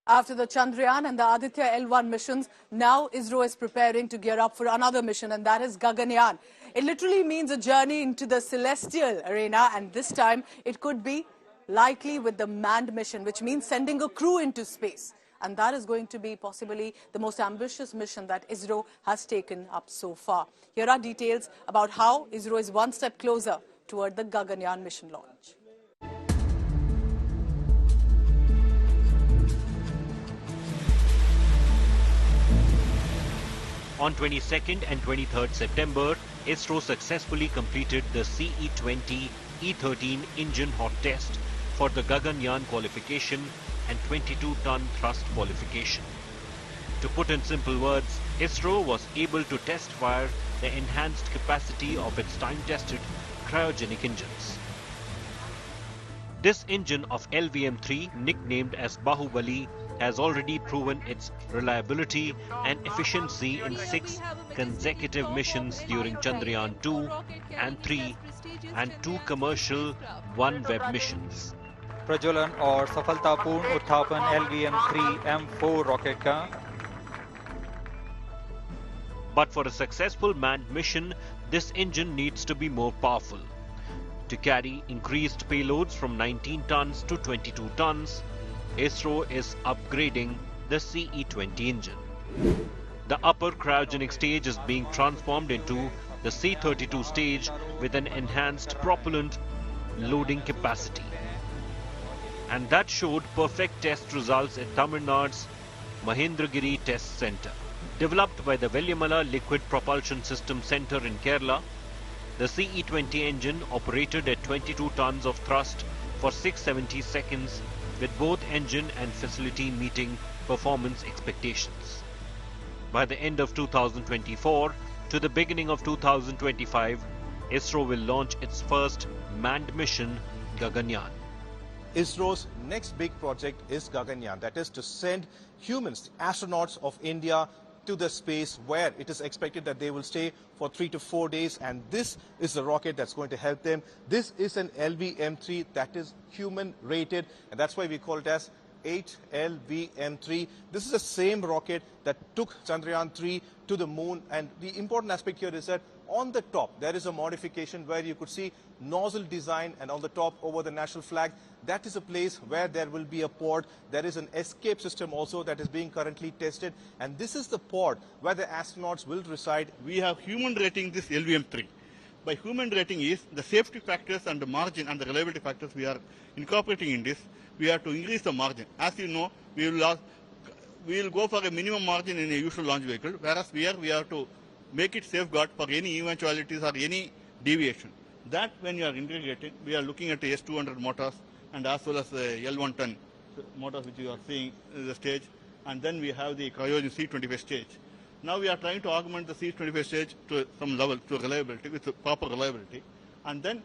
After the Chandrayaan and the Aditya L1 missions, now Isro is preparing to gear up for another mission, and that is Gaganyaan. It literally means a journey into the celestial arena, and this time it could be likely with the manned mission, which means sending a crew into space. And that is going to be possibly the most ambitious mission that Isro has taken up so far. Here are details about how Isro is one step closer toward the Gaganyaan mission launch. On 22nd and 23rd September, Isro successfully completed the CE-20 E-13 engine hot test for the Gaganyaan qualification and 22-ton thrust qualification. To put in simple words, Isro was able to test fire the enhanced capacity of its time-tested cryogenic engines. This engine of LVM-3, nicknamed as Bahubali, has already proven its reliability and efficiency in 6 consecutive missions during Chandrayaan 2 and 3 and 2 commercial OneWeb missions. प्रज्वलन और सफलतापूर्ण उत्थापन LVM-3 M4 rocket का. But for a successful manned mission, this engine needs to be more powerful. To carry increased payloads from 19 tons to 22 tons, Isro is upgrading the CE-20 engine. The upper cryogenic stage is being transformed into the C-32 stage with an enhanced propellant loading capacity. And that showed perfect test results at Tamil Nadu's Mahendragiri Test Centre. Developed by the Vellamala Liquid Propulsion System Centre in Kerala, the CE-20 engine operated at 22 tons of thrust for 670 seconds, with both engine and facility meeting performance expectations. By the end of 2024 to the beginning of 2025, Isro will launch its first manned mission, Gaganyaan. ISRO's next big project is Gaganyaan, that is to send humans, astronauts of India, to the space where it is expected that they will stay for 3 to 4 days, and this is the rocket that's going to help them. This is an LVM-3 that is human rated, and that's why we call it as 8LVM-3. This is the same rocket that took Chandrayaan 3 to the moon, and the important aspect here is that on the top there is a modification where you could see nozzle design, and on the top over the national flag, that is a place where there will be a pod. There is an escape system also that is being currently tested, and this is the pod where the astronauts will reside. We have human rating this LVM-3. By human rating is the safety factors and the margin and the reliability factors we are incorporating in this. We have to increase the margin. As you know, we will go for a minimum margin in a usual launch vehicle, whereas here we have to make it safeguard for any eventualities or any deviation. That when you are integrating, we are looking at the S200 motors and as well as the L110 motors which you are seeing in the stage, and then we have the cryogenic C25 stage. Now we are trying to augment the C25 stage to some level, to reliability, with proper reliability, and then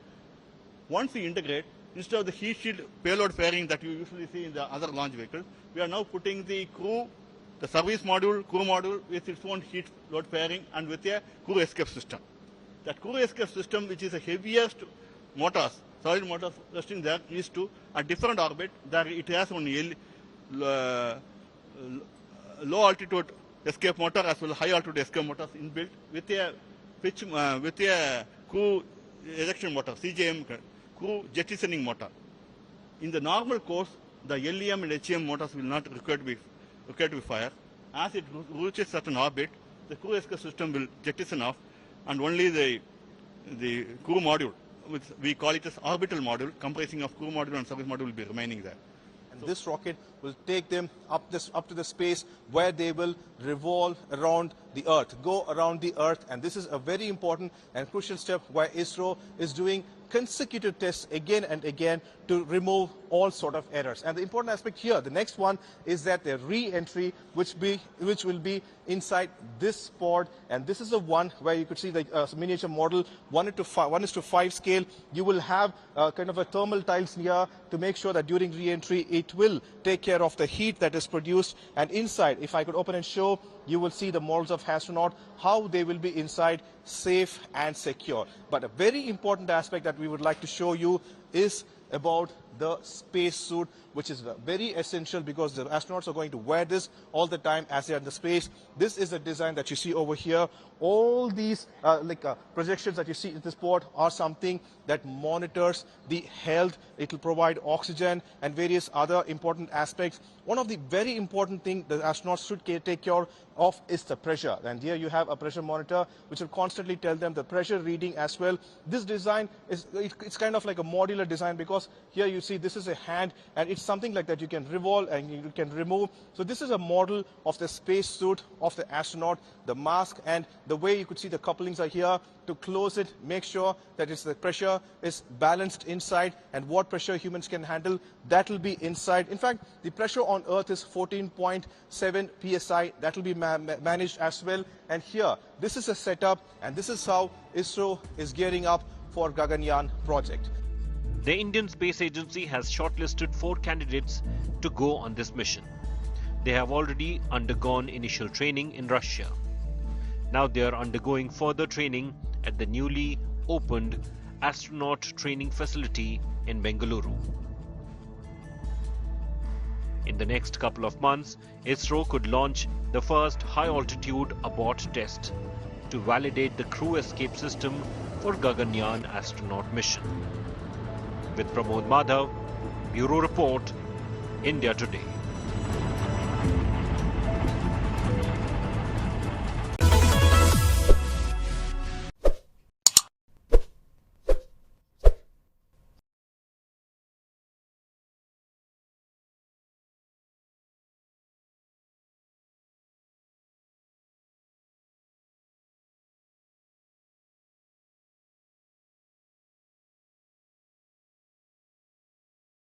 once we integrate, instead of the heat shield payload fairing that you usually see in the other launch vehicles, we are now putting the crew, the service module, crew module with its own heat load fairing and with a crew escape system. That crew escape system, which is the heaviest motors, solid motors resting there, is to a different orbit. There it has only low altitude escape motor as well as high altitude escape motors inbuilt with a crew ejection motor, CJM, crew jettisoning motor. In the normal course, the LEM and HEM motors will not require to be fired. As it reaches certain orbit, the crew escape system will jettison off, and only the crew module, which we call it as orbital module, comprising of crew module and service module, will be remaining there. And this rocket will take them up to the space where they will revolve around the Earth, go around the Earth, and this is a very important and crucial step where ISRO is doing consecutive tests again and again to remove all sort of errors. And the important aspect here, the next one, is that the re-entry which will be inside this pod, and this is the one where you could see the miniature model 1:5 scale. You will have kind of a thermal tiles here to make sure that during re-entry it will take care of the heat that is produced. And inside, if I could open and show, you will see the models of astronaut, how they will be inside safe and secure. But a very important aspect that we would like to show you is about the space suit, which is very essential because the astronauts are going to wear this all the time as they are in the space. This is the design that you see over here. All these projections that you see in this port are something that monitors the health. It will provide oxygen and various other important aspects. One of the very important things the astronauts should take care of is the pressure. And here you have a pressure monitor which will constantly tell them the pressure reading as well. This design it's kind of like a modular design because here you see this is a hand and it's something like that you can revolve and you can remove. So this is a model of the space suit of the astronaut, the mask, and the way you could see the couplings are here to close it, make sure that the pressure is balanced inside, and what pressure humans can handle, that will be inside. In fact, the pressure on Earth is 14.7 psi. That will be managed as well. And here, this is a setup, and this is how ISRO is gearing up for Gaganyaan project. The Indian Space Agency has shortlisted 4 candidates to go on this mission. They have already undergone initial training in Russia. Now they are undergoing further training at the newly opened astronaut training facility in Bengaluru. In the next couple of months, ISRO could launch the first high-altitude abort test to validate the crew escape system for Gaganyaan astronaut mission. With Pramod Madhav, Bureau Report, India Today.